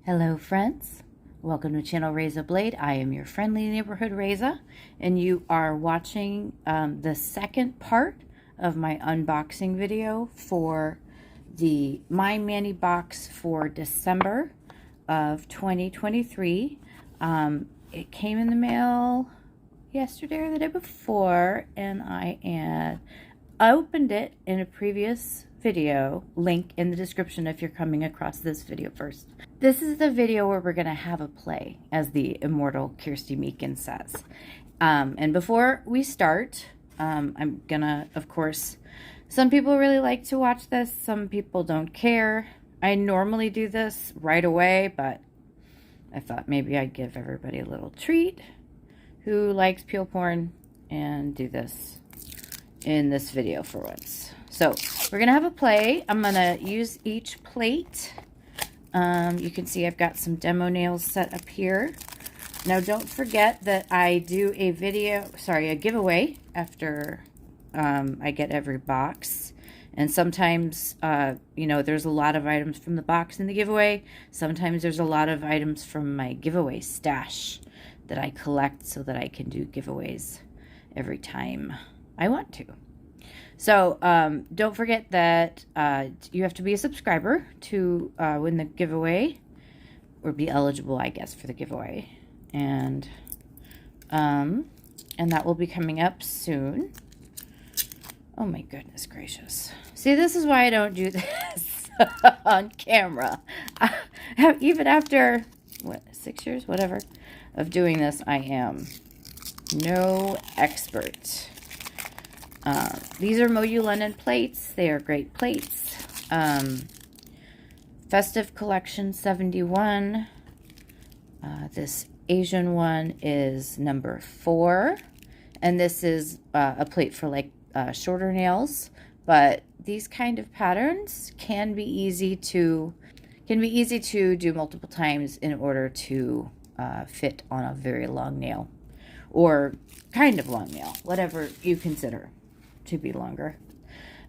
Hello friends, welcome to channel Reza Blade. I am your friendly neighborhood Reza, and you are watching the second part of my unboxing video for the My Mani box for December of 2023. It came in the mail yesterday or the day before, and I opened it in a previous video, link in the description if you're coming across this video first. This is the video where we're going to have a play, as the immortal Kirsty Meakin says. And before we start, I'm gonna, of course, some people really like to watch this, some people don't care. I normally do this right away, but I thought maybe I'd give everybody a little treat who likes peel porn and do this in this video for once. So we're gonna have a play. I'm gonna use each plate. You can see I've got some demo nails set up here. Now don't forget that I do a giveaway after I get every box. And sometimes, you know, there's a lot of items from the box in the giveaway. Sometimes there's a lot of items from my giveaway stash that I collect so that I can do giveaways every time I want to. So don't forget that you have to be a subscriber to win the giveaway, or be eligible, I guess, for the giveaway. And that will be coming up soon. Oh my goodness gracious. See, this is why I don't do this on camera. Even after, what, 6 years, whatever, of doing this, I am no expert. These are MoYou London plates. They are great plates. Festive Collection 71. This Asian one is number 4. And this is a plate for like shorter nails. But these kind of patterns can be easy to do multiple times in order to fit on a very long nail. Or kind of long nail. Whatever you consider to be longer.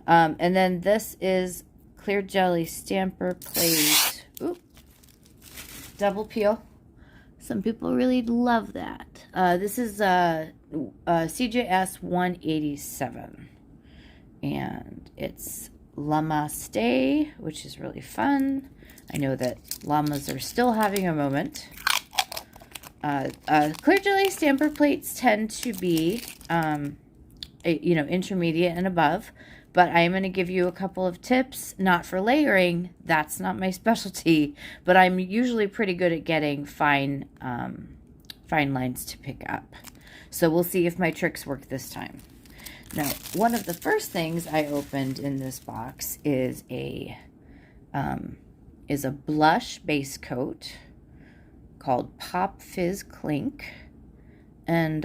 And then this is clear jelly stamper plate. Oop. Double peel. Some people really love that. This is CJS 187. And it's Llamaste, which is really fun. I know that llamas are still having a moment. Clear jelly stamper plates tend to be intermediate and above, but I'm going to give you a couple of tips, not for layering. That's not my specialty, but I'm usually pretty good at getting fine lines to pick up. So we'll see if my tricks work this time. Now, one of the first things I opened in this box is a blush base coat called Pop Fizz Clink, and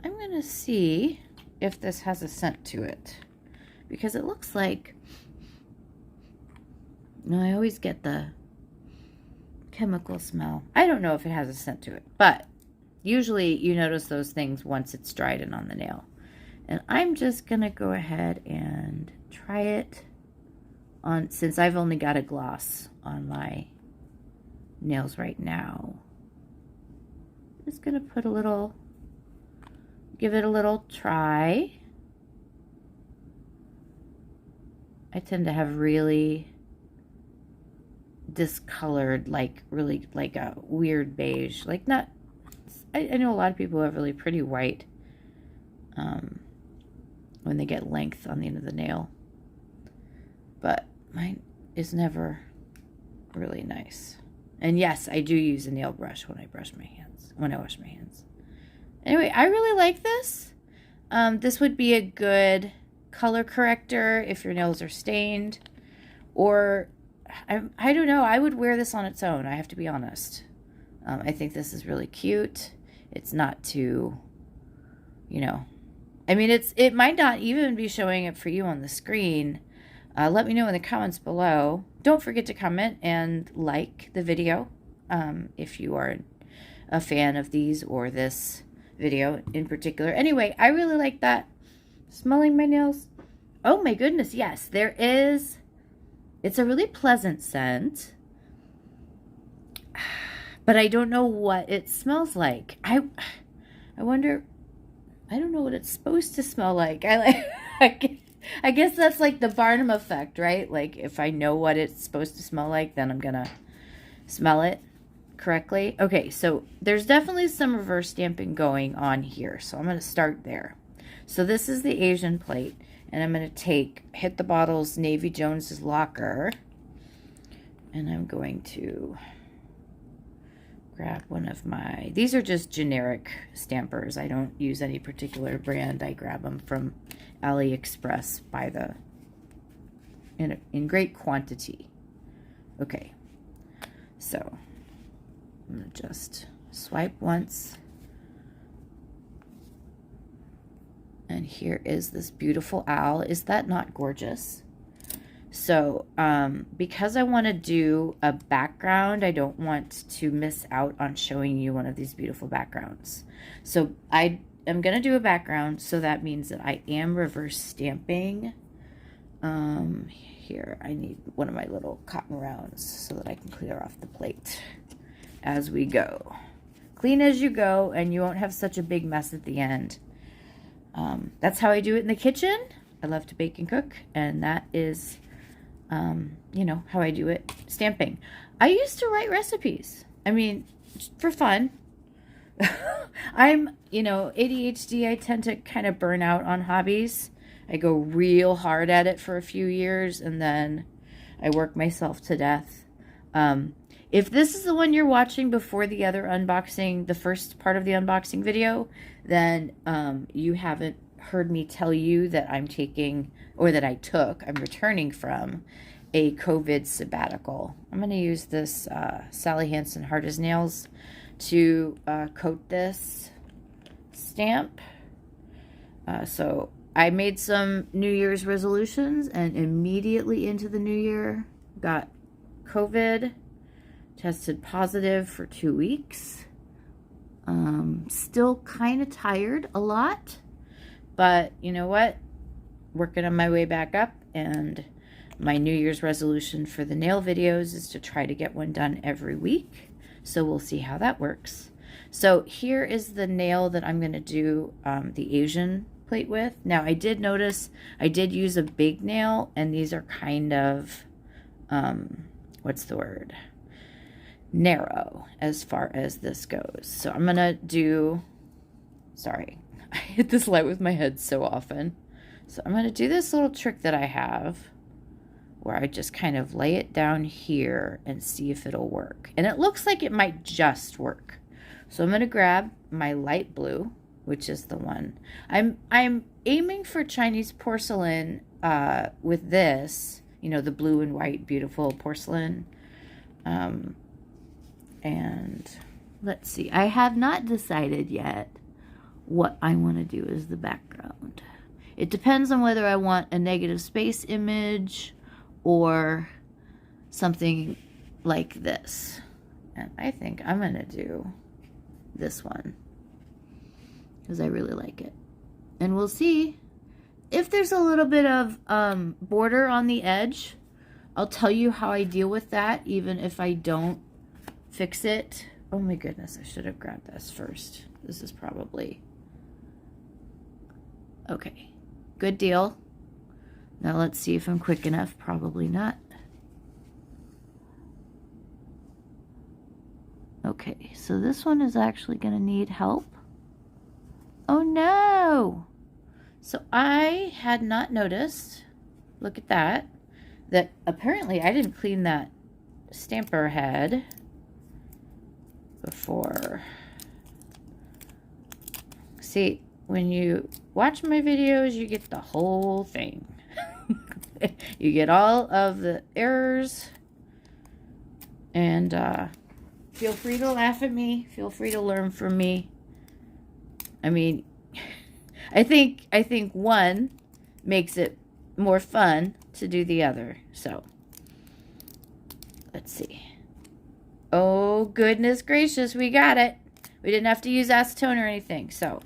I'm going to see if this has a scent to it, because it looks like, I always get the chemical smell. I don't know if it has a scent to it, but usually you notice those things once it's dried and on the nail. And I'm just going to go ahead and try it on, since I've only got a gloss on my nails right now. Just going to put give it a little try. I tend to have really discolored, really like a weird beige. Like not, I know a lot of people have really pretty white when they get length on the end of the nail. But mine is never really nice. And yes, I do use a nail brush when I wash my hands. Anyway, I really like this. This would be a good color corrector if your nails are stained. Or, I don't know, I would wear this on its own, I have to be honest. I think this is really cute. It's not too, I mean, it might not even be showing up for you on the screen. Let me know in the comments below. Don't forget to comment and like the video if you are a fan of these or this video in particular. Anyway, I really like that. Smelling my nails. Oh my goodness, yes, there is. It's a really pleasant scent. but I don't know what it smells like. I wonder, I don't know what it's supposed to smell like. I guess that's like the Barnum effect, right? Like if I know what it's supposed to smell like, then I'm gonna smell it correctly. Okay, so there's definitely some reverse stamping going on here, so I'm gonna start there. So this is the Asian plate, and I'm gonna hit the bottles Navy Jones's Locker, and I'm going to grab one of my, these are just generic stampers. I don't use any particular brand. I grab them from AliExpress by the, in great quantity. Okay, so I'm gonna just swipe once. And here is this beautiful owl. Is that not gorgeous? So because I want to do a background, I don't want to miss out on showing you one of these beautiful backgrounds. So I am going to do a background, so that means that I am reverse stamping. Here, I need one of my little cotton rounds so that I can clear off the plate as we go. Clean as you go, and you won't have such a big mess at the end. That's how I do it in the kitchen. I love to bake and cook, and that is you know, how I do it, stamping. I used to write recipes. I mean, for fun. I'm, you know, ADHD, I tend to kind of burn out on hobbies. I go real hard at it for a few years, and then I work myself to death. If this is the one you're watching before the other unboxing, the first part of the unboxing video, then you haven't heard me tell you that I'm taking, or that I'm returning from a COVID sabbatical. I'm going to use this Sally Hansen Hard as Nails to coat this stamp. So I made some New Year's resolutions, and immediately into the new year got COVID, tested positive for 2 weeks. Still kind of tired a lot, but you know what? Working on my way back up, and my New Year's resolution for the nail videos is to try to get one done every week. So we'll see how that works. So here is the nail that I'm going to do the Asian plate with. Now I did notice I did use a big nail, and these are kind of, what's the word? Narrow as far as this goes. So I'm going to do, sorry, I hit this light with my head so often. So I'm going to do this little trick that I have where I just kind of lay it down here and see if it'll work. And it looks like it might just work. So I'm going to grab my light blue, which is the one. I'm aiming for Chinese porcelain with this, you know, the blue and white beautiful porcelain. And let's see, I have not decided yet what I want to do as the background. It depends on whether I want a negative space image or something like this. And I think I'm going to do this one because I really like it. And we'll see if there's a little bit of border on the edge. I'll tell you how I deal with that, even if I don't fix it. Oh my goodness, I should have grabbed this first. This is probably... Okay, good deal. Now let's see if I'm quick enough. Probably not. Okay, so this one is actually going to need help. Oh no! So I had not noticed, look at that, that apparently I didn't clean that stamper head before. See, when you watch my videos, you get the whole thing. You get all of the errors, and feel free to laugh at me. Feel free to learn from me. I mean, I think one makes it more fun to do the other. So let's see. Oh goodness gracious, we got it. We didn't have to use acetone or anything. So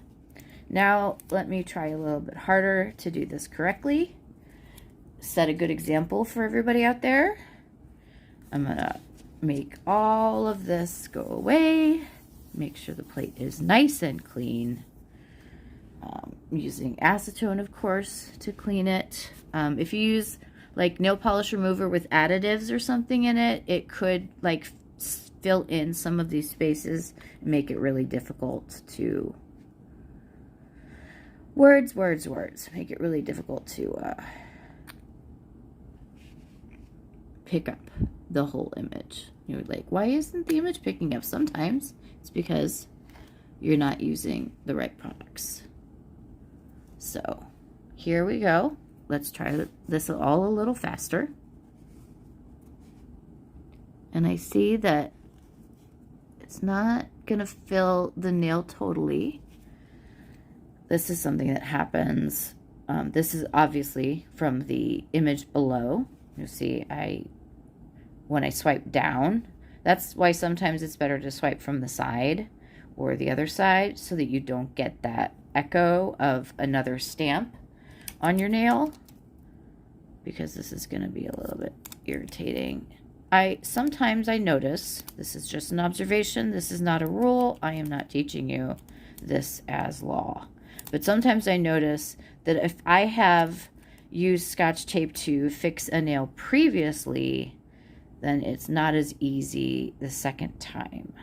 now let me try a little bit harder to do this correctly. Set a good example for everybody out there. I'm gonna make all of this go away. Make sure the plate is nice and clean. Using acetone, of course, to clean it. If you use like nail polish remover with additives or something in it, it could like fill in some of these spaces and make it really difficult to make it really difficult to pick up the whole image. You're like, why isn't the image picking up? Sometimes it's because you're not using the right products. So here we go. Let's try this all a little faster. And I see that it's not gonna fill the nail totally. This is something that happens. This is obviously from the image below. You see, when I swipe down, that's why sometimes it's better to swipe from the side or the other side so that you don't get that echo of another stamp on your nail, because this is going to be a little bit irritating. Sometimes I notice, this is just an observation, this is not a rule, I am not teaching you this as law, but sometimes I notice that if I have used Scotch tape to fix a nail previously, then it's not as easy the second time.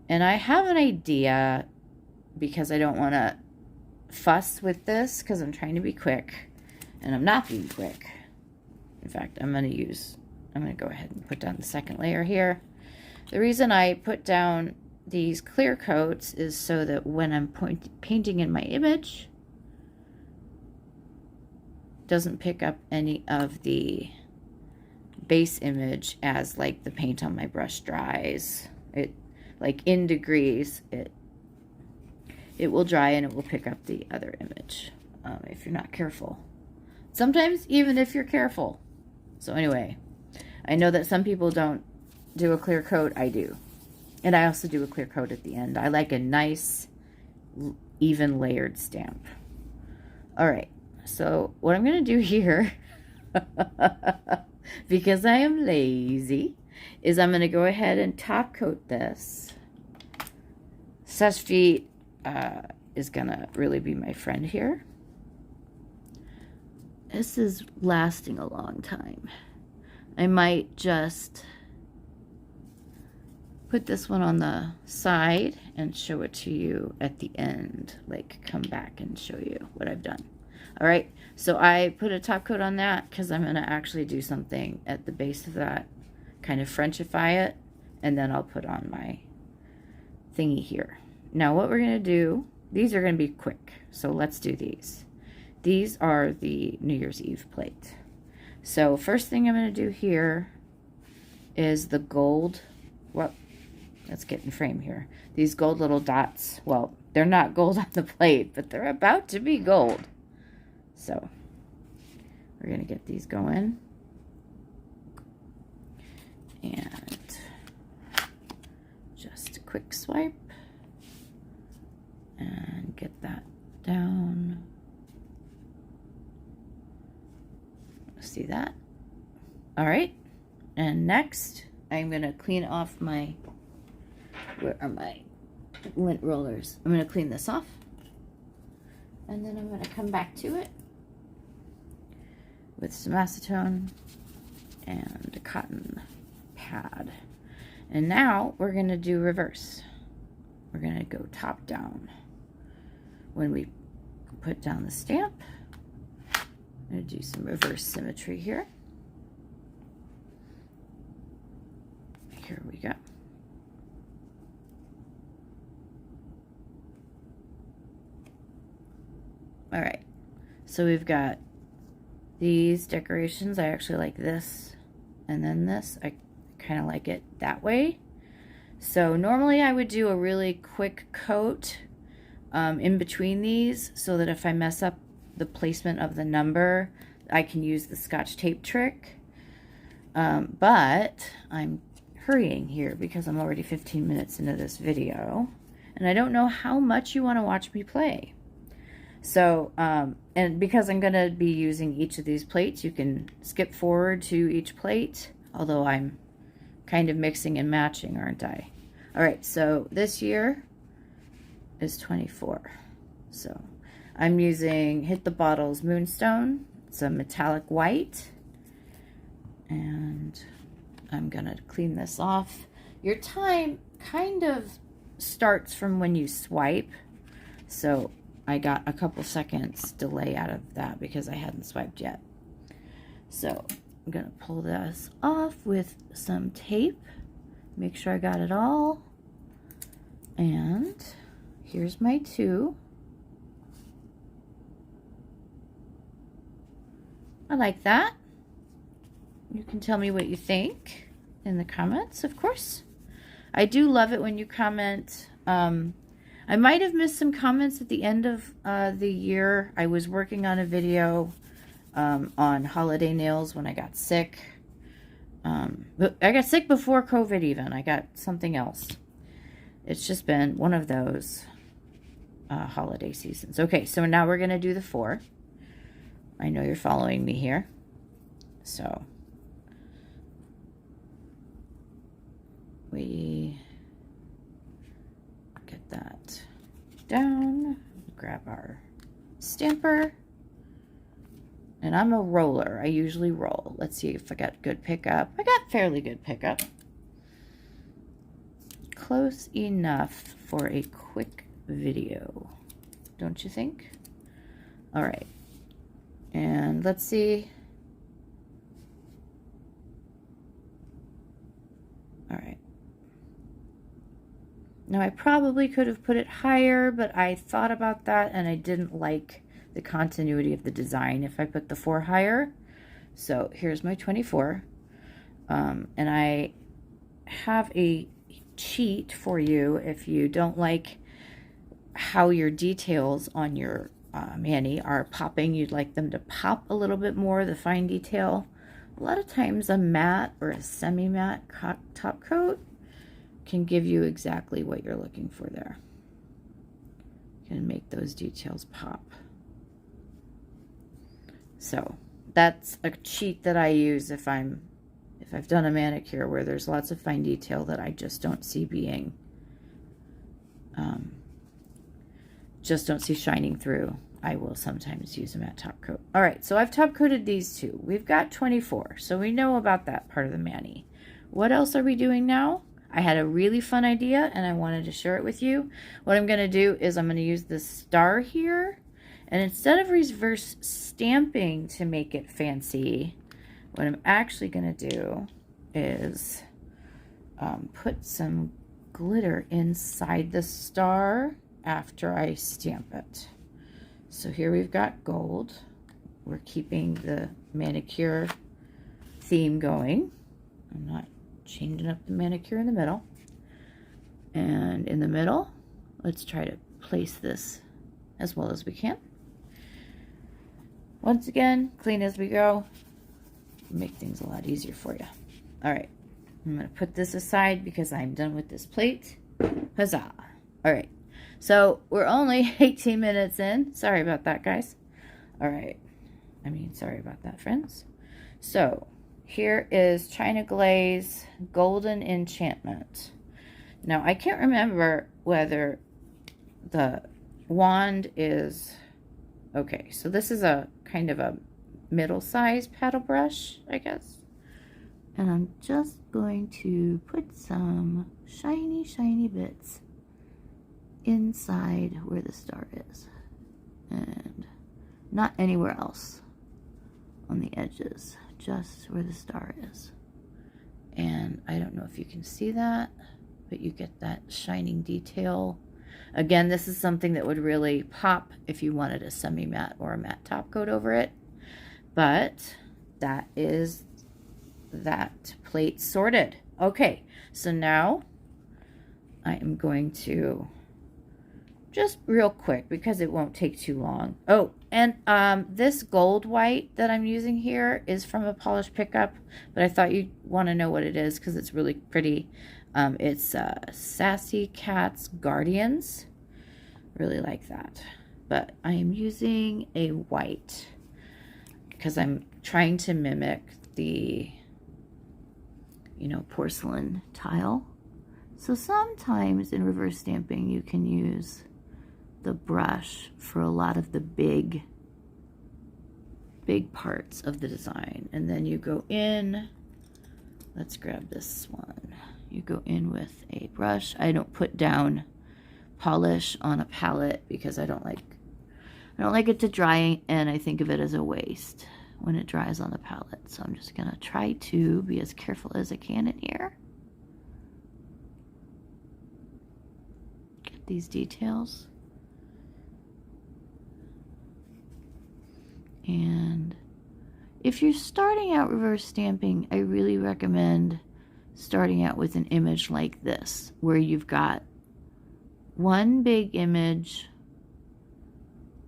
And I have an idea, because I don't want to fuss with this because I'm trying to be quick, and I'm not being quick. In fact, I'm going to go ahead and put down the second layer here. The reason I put down these clear coats is so that when I'm painting in my image, it doesn't pick up any of the base image as like the paint on my brush dries. It, like in degrees, it will dry and it will pick up the other image if you're not careful. Sometimes even if you're careful. So anyway, I know that some people don't do a clear coat. I do. And I also do a clear coat at the end. I like a nice, even layered stamp. All right. So what I'm going to do here, because I am lazy, is I'm going to go ahead and top coat this. Such Feet is going to really be my friend here. This is lasting a long time. I might just put this one on the side and show it to you at the end, like come back and show you what I've done. All right, so I put a top coat on that because I'm going to actually do something at the base of that, kind of Frenchify it, and then I'll put on my thingy here. Now what we're going to do, these are going to be quick, so let's do these. These are the New Year's Eve plate. So first thing I'm going to do here is the gold, well, let's get in frame here. These gold little dots, well, they're not gold on the plate, but they're about to be gold. So we're going to get these going. And just a quick swipe and get that down. See that? All right. And next, I'm going to clean off my, where are my lint rollers? I'm going to clean this off. And then I'm going to come back to it with some acetone and a cotton pad. And now we're going to do reverse. We're going to go top down. When we put down the stamp, I'm going to do some reverse symmetry here. Here we go. All right, so we've got these decorations. I actually like this and then this. I kind of like it that way. So normally I would do a really quick coat in between these so that if I mess up the placement of the number, I can use the Scotch tape trick. But I'm hurrying here because I'm already 15 minutes into this video and I don't know how much you want to watch me play. So, and because I'm going to be using each of these plates, you can skip forward to each plate, although I'm kind of mixing and matching, aren't I? All right, so this year is 24. So I'm using Hit the Bottles Moonstone. It's a metallic white. And I'm gonna clean this off. Your time kind of starts from when you swipe. So I got a couple seconds delay out of that because I hadn't swiped yet. So I'm gonna pull this off with some tape. Make sure I got it all. And here's my 2. I like that. You can tell me what you think in the comments, of course. I do love it when you comment. I might have missed some comments at the end of the year. I was working on a video on holiday nails when I got sick. But I got sick before COVID even. I got something else. It's just been one of those holiday seasons. Okay, so now we're going to do the 4. I know you're following me here. So we get that down, grab our stamper, and I'm a roller. I usually roll. Let's see if I got good pickup. I got fairly good pickup. Close enough for a quick video, don't you think? All right, and let's see. All right. Now, I probably could have put it higher, but I thought about that, and I didn't like the continuity of the design if I put the 4 higher. So here's my 24. And I have a cheat for you if you don't like how your details on your mani are popping. You'd like them to pop a little bit more, the fine detail. A lot of times a matte or a semi-matte top coat can give you exactly what you're looking for there. You can make those details pop. So that's a cheat that I use if I've done a manicure where there's lots of fine detail that I just don't see being, just don't see shining through. I will sometimes use a matte top coat. All right, so I've top coated these 2. We've got 24, so we know about that part of the mani. What else are we doing now? I had a really fun idea and I wanted to share it with you. What I'm gonna do is I'm gonna use this star here, and instead of reverse stamping to make it fancy, what I'm actually gonna do is put some glitter inside the star after I stamp it. So here we've got gold. We're keeping the manicure theme going. I'm not changing up the manicure in the middle. And in the middle, let's try to place this as well as we can. Once again, clean as we go. Make things a lot easier for you. All right, I'm gonna put this aside because I'm done with this plate. Huzzah. All right, so we're only 18 minutes in. Sorry about that, guys. All right, sorry about that, friends. So here is China Glaze Golden Enchantment. Now, I can't remember whether the wand is... Okay, so this is a kind of a middle-sized paddle brush, I guess. And I'm just going to put some shiny, shiny bits inside where the star is. And not anywhere else on the edges, just where the star is. And I don't know if you can see that, but you get that shining detail. Again, this is something that would really pop if you wanted a semi-matte or a matte top coat over it. But that is that plate sorted. Okay, so now I am going to just real quick, because it won't take too long. Oh, and this gold white that I'm using here is from a polish pickup, but I thought you'd want to know what it is because it's really pretty. It's Sassy Cats Guardians. Really like that. But I am using a white because I'm trying to mimic the, porcelain tile. So sometimes in reverse stamping you can use the brush for a lot of the big parts of the design. And then you go in, let's grab this one. You go in with a brush. I don't put down polish on a palette because I don't like it to dry, and I think of it as a waste when it dries on the palette. So I'm just gonna try to be as careful as I can in here. Get these details. And if you're starting out reverse stamping, I really recommend starting out with an image like this, where you've got one big image.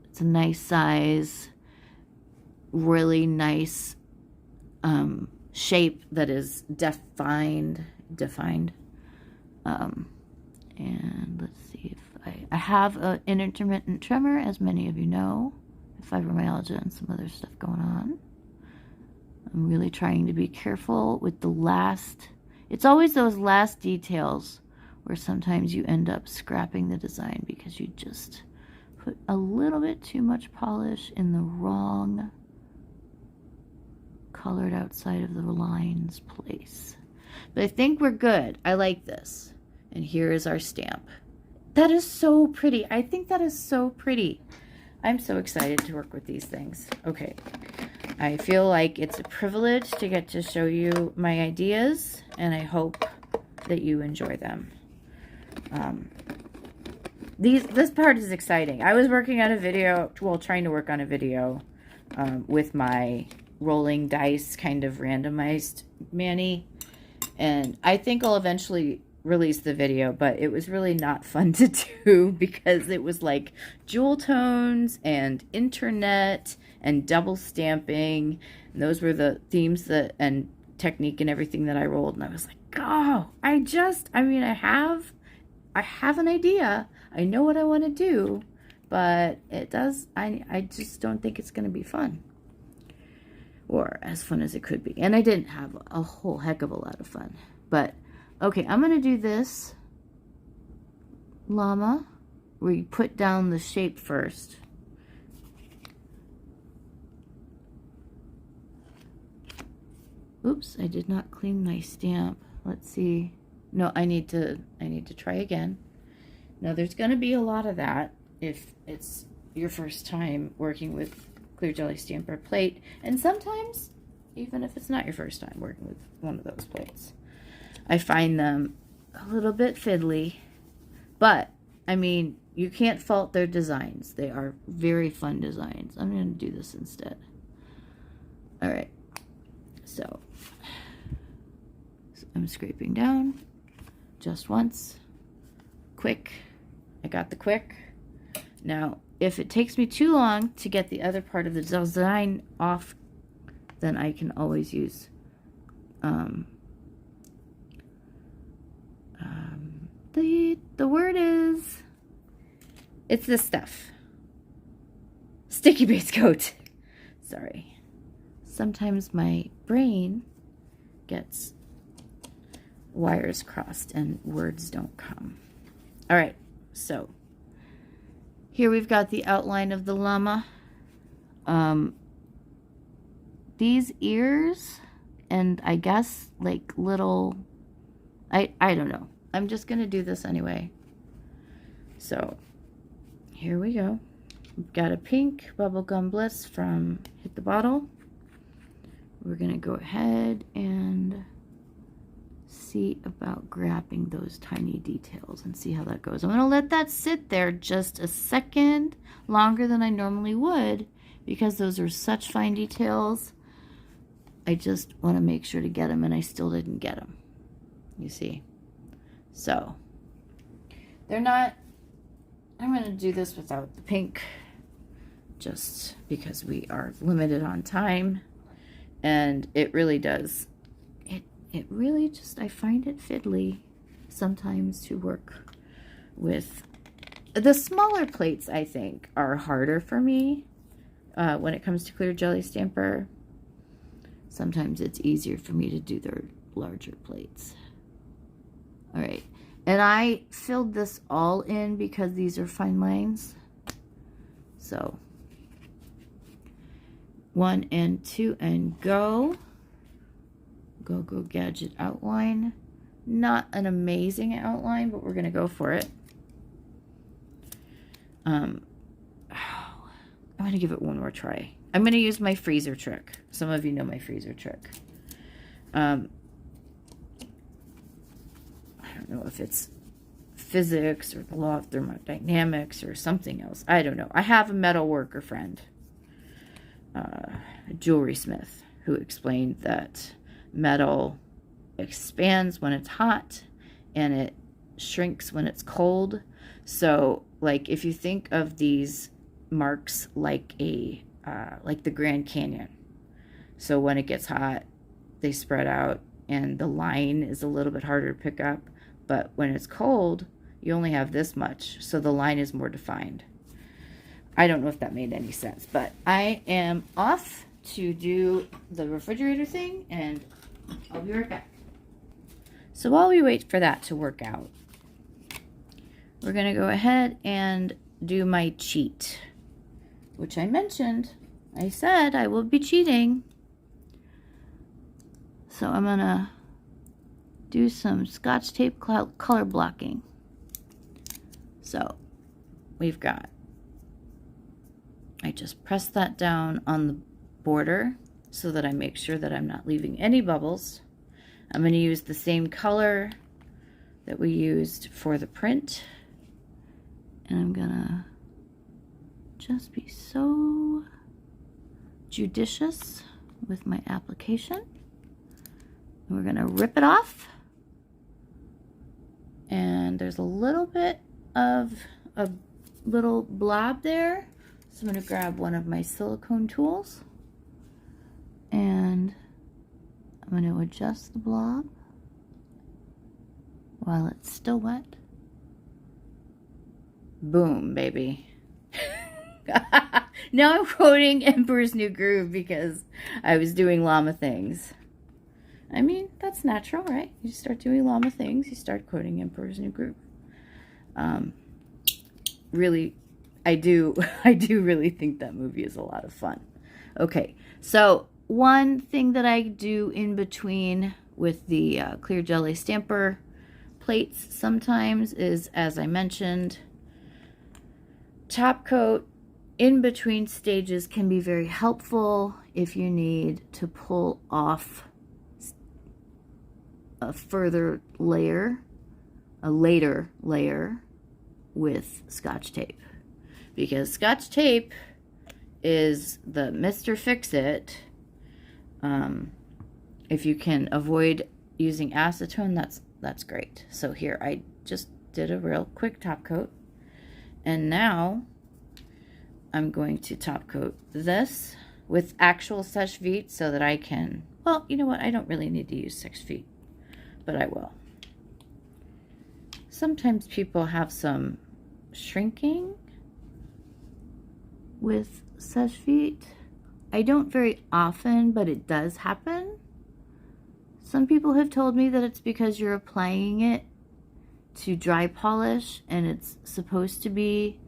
It's a nice size, really nice shape that is defined. And let's see if I have an intermittent tremor, as many of you know, fibromyalgia and some other stuff going on. I'm really trying to be careful with the last, it's always those last details where sometimes you end up scrapping the design because you just put a little bit too much polish in the wrong colored outside of the lines place. But I think we're good. I like this. And here is our stamp. That is so pretty. I think that is so pretty. I'm so excited to work with these things. Okay. I feel like it's a privilege to get to show you my ideas, and I hope that you enjoy them. This part is exciting. I was working on a video, well, trying to work on a video with my rolling dice kind of randomized Manny, and I think I'll eventually release the video, but it was really not fun to do because it was like jewel tones and internet and double stamping, and those were the themes that and technique and everything that I rolled, and I was like, oh, I mean, I have an idea. I know what I want to do, but I just don't think it's going to be fun, or as fun as it could be. And I didn't have a whole heck of a lot of fun, but okay, I'm going to do this llama where you put down the shape first. Oops, I did not clean my stamp. Let's see. No, I need to try again. Now there's going to be a lot of that if it's your first time working with clear jelly stamper plate, and sometimes even if it's not your first time working with one of those plates. I find them a little bit fiddly, but I mean, you can't fault their designs. They are very fun designs. I'm going to do this instead. All right. So I'm scraping down just once. Quick. I got the quick. Now, if it takes me too long to get the other part of the design off, then I can always use the word is, it's this stuff. Sticky base coat. Sorry. Sometimes my brain gets wires crossed and words don't come. All right, so here we've got the outline of the llama. These ears and I guess like little, I don't know. I'm just going to do this anyway. So here we go. We've got a pink Bubblegum Bliss from Hit the Bottle. We're going to go ahead and see about grabbing those tiny details and see how that goes. I'm going to let that sit there just a second longer than I normally would because those are such fine details. I just want to make sure to get them, and I still didn't get them. You see? So, they're not, I'm going to do this without the pink just because we are limited on time, and it really does, it really just, I find it fiddly sometimes to work with. The smaller plates, I think, are harder for me when it comes to clear jelly stamper. sometimes it's easier for me to do their larger plates. All right, and I filled this all in because these are fine lines. So 1 and 2 and go. Go gadget outline. Not an amazing outline, but we're gonna go for it. I'm gonna give it one more try. I'm gonna use my freezer trick. Some of you know my freezer trick. I don't know if it's physics or the law of thermodynamics or something else. I don't know. I have a metal worker friend, a jewelry smith, who explained that metal expands when it's hot and it shrinks when it's cold. So like if you think of these marks like a like the Grand Canyon, so when it gets hot they spread out and the line is a little bit harder to pick up, but when it's cold you only have this much, so the line is more defined. I don't know if that made any sense, but I am off to do the refrigerator thing and I'll be right back. So while we wait for that to work out, we're going to go ahead and do my cheat, which I mentioned. I said I will be cheating. So I'm going to do some Scotch tape color blocking. So we've got, I just press that down on the border so that I make sure that I'm not leaving any bubbles. I'm going to use the same color that we used for the print. And I'm going to just be so judicious with my application. And we're going to rip it off. And there's a little bit of a little blob there. So I'm going to grab one of my silicone tools. And I'm going to adjust the blob while it's still wet. Boom, baby. Now I'm quoting Emperor's New Groove because I was doing llama things. I mean, that's natural, right? You start doing llama things, you start quoting Emperor's New Groove. Really, I do really think that movie is a lot of fun. Okay, so one thing that I do in between with the clear jelly stamper plates sometimes is, as I mentioned, top coat in between stages can be very helpful if you need to pull off a further layer, a later layer with Scotch tape. Because Scotch tape is the Mr. Fix-It. If you can avoid using acetone, that's great. So here I just did a real quick top coat, and now I'm going to top coat this with actual sèche vite so that I can, well, you know what, I don't really need to use sèche vite, but I will. Sometimes people have some shrinking with sèche vite. I don't very often, but it does happen. Some people have told me that it's because you're applying it to dry polish and it's supposed to be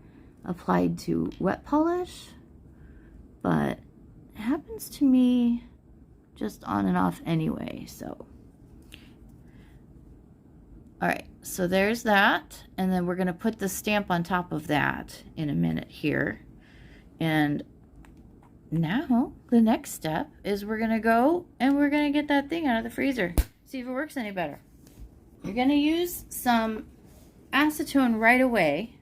applied to wet polish, but it happens to me just on and off anyway. So all right, so there's that, and then we're going to put the stamp on top of that in a minute here. And now the next step is we're going to go and we're going to get that thing out of the freezer, see if it works any better. You're going to use some acetone right away.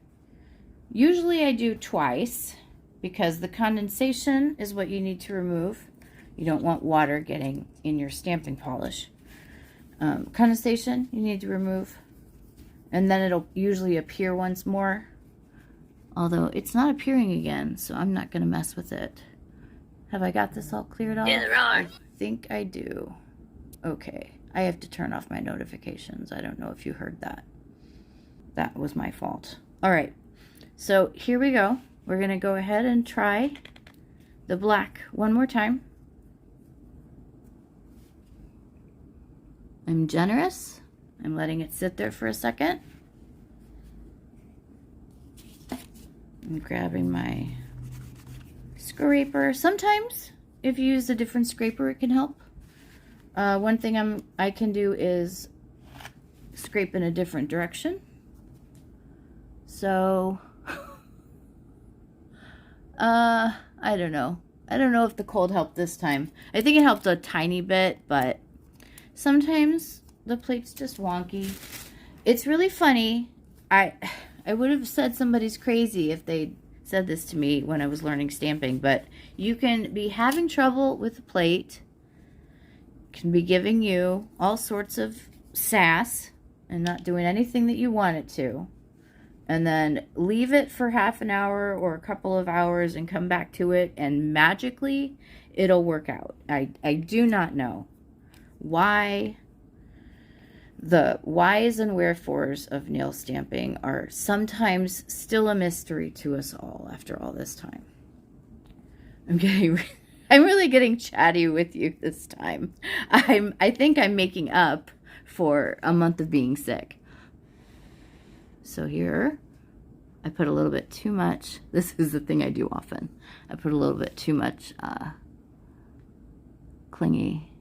Usually I do twice because the condensation is what you need to remove. You don't want water getting in your stamping polish. Condensation you need to remove, and then it'll usually appear once more, although it's not appearing again, so I'm not going to mess with it. Have I got this all cleared off? I think I do. Okay, I have to turn off my notifications. I don't know if you heard that. That was my fault. All right, so here we go. We're going to go ahead and try the black one more time. I'm generous. I'm letting it sit there for a second. I'm grabbing my scraper. Sometimes if you use a different scraper, it can help. One thing I can do is scrape in a different direction. So, I don't know. I don't know if the cold helped this time. I think it helped a tiny bit, but sometimes the plate's just wonky. It's really funny. I would have said somebody's crazy if they said this to me when I was learning stamping, but you can be having trouble with the plate, can be giving you all sorts of sass and not doing anything that you want it to, and then leave it for half an hour or a couple of hours and come back to it and magically it'll work out. I do not know why the whys and wherefores of nail stamping are sometimes still a mystery to us all after all this time. I'm really getting chatty with you this time. I think I'm making up for a month of being sick. So here, I put a little bit too much. This is the thing I do often. I put a little bit too much clingy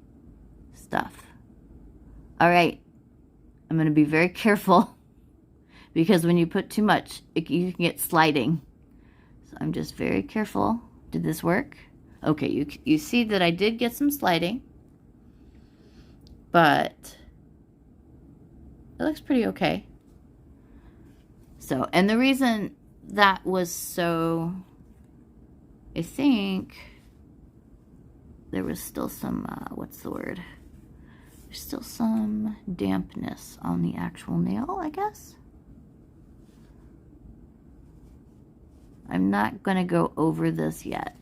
stuff. All right, I'm going to be very careful because when you put too much, you can get sliding. So I'm just very careful. Did this work? Okay, you see that I did get some sliding, but it looks pretty okay. So, and the reason that was so, I think there was still some, what's the word? There's still some dampness on the actual nail, I guess. I'm not going to go over this yet.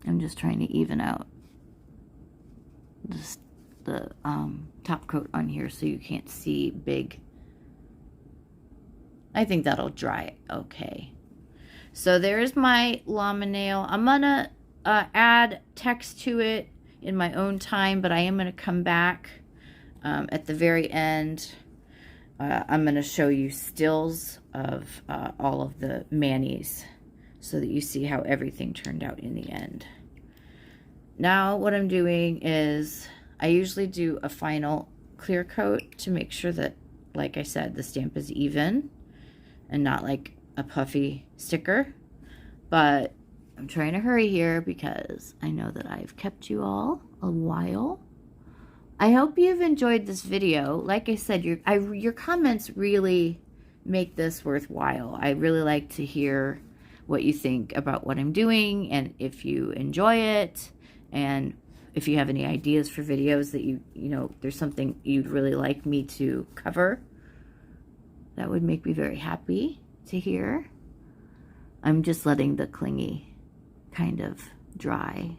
I'm just trying to even out the top coat on here so you can't see big. I think that'll dry okay. So there's my llama nail. I'm gonna add text to it in my own time, but I am gonna come back at the very end. I'm gonna show you stills of all of the manis so that you see how everything turned out in the end. Now what I'm doing is I usually do a final clear coat to make sure that, like I said, the stamp is even and not like a puffy sticker. But I'm trying to hurry here because I know that I've kept you all a while. I hope you've enjoyed this video. Like I said, your comments really make this worthwhile. I really like to hear what you think about what I'm doing and if you enjoy it, and if you have any ideas for videos that you know, there's something you'd really like me to cover. That would make me very happy to hear. I'm just letting the clingy kind of dry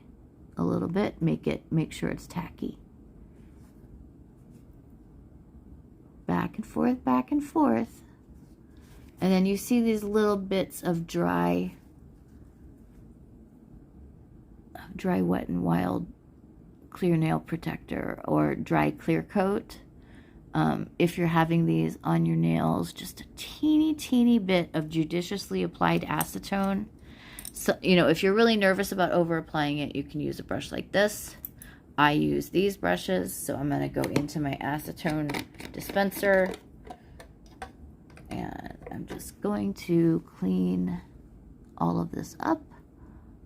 a little bit, make sure it's tacky. Back and forth, back and forth. And then you see these little bits of dry, wet and wild clear nail protector or dry clear coat. If you're having these on your nails, just a teeny bit of judiciously applied acetone. So, you know, if you're really nervous about over applying it, you can use a brush like this. I use these brushes, so I'm going to go into my acetone dispenser and I'm just going to clean all of this up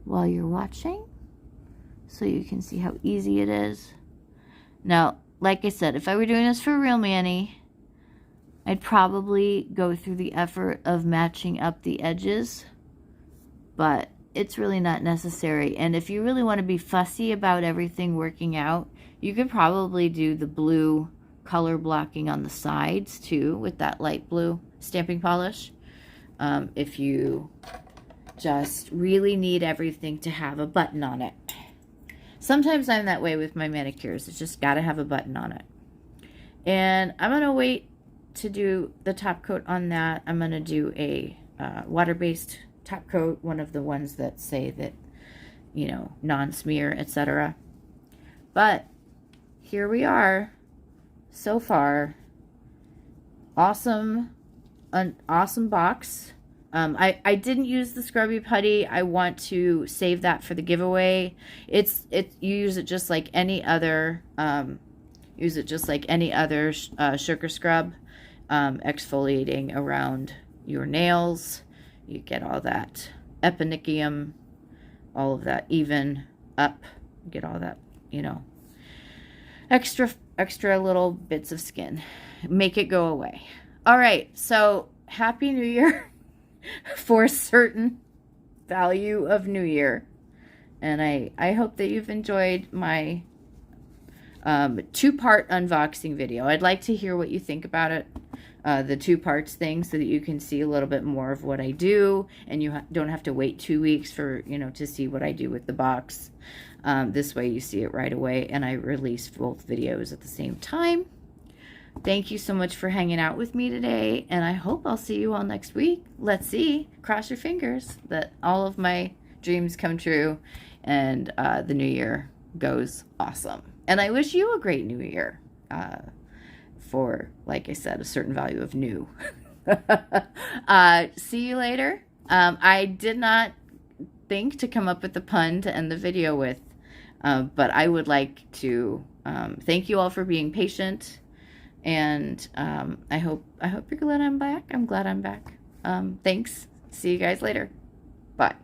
while you're watching so you can see how easy it is. Now, like I said, if I were doing this for a real mani, I'd probably go through the effort of matching up the edges, but it's really not necessary. And if you really want to be fussy about everything working out, you could probably do the blue color blocking on the sides too with that light blue stamping polish. If you just really need everything to have a button on it. Sometimes I'm that way with my manicures. It's just got to have a button on it. And I'm going to wait to do the top coat on that. I'm going to do a water-based top coat, one of the ones that say that, you know, non-smear, etc. But here we are so far. Awesome, an awesome box. I didn't use the Scrubby Putty. I want to save that for the giveaway. You use it just like any other sugar scrub, exfoliating around your nails. You get all that epinicium, all of that even up. Get all that, you know, extra little bits of skin. Make it go away. All right, so Happy New Year for a certain value of New Year. And I hope that you've enjoyed my two-part unboxing video. I'd like to hear what you think about it, the two parts thing, so that you can see a little bit more of what I do, and you don't have to wait 2 weeks for, you know, to see what I do with the box. This way you see it right away, and I release both videos at the same time. Thank you so much for hanging out with me today, and I hope I'll see you all next week. Let's see. Cross your fingers that all of my dreams come true, and the new year goes awesome. And I wish you a great new year for, like I said, a certain value of new. See you later. I did not think to come up with the pun to end the video with, but I would like to thank you all for being patient. And I hope you're glad I'm back. I'm glad I'm back. Thanks. See you guys later. Bye.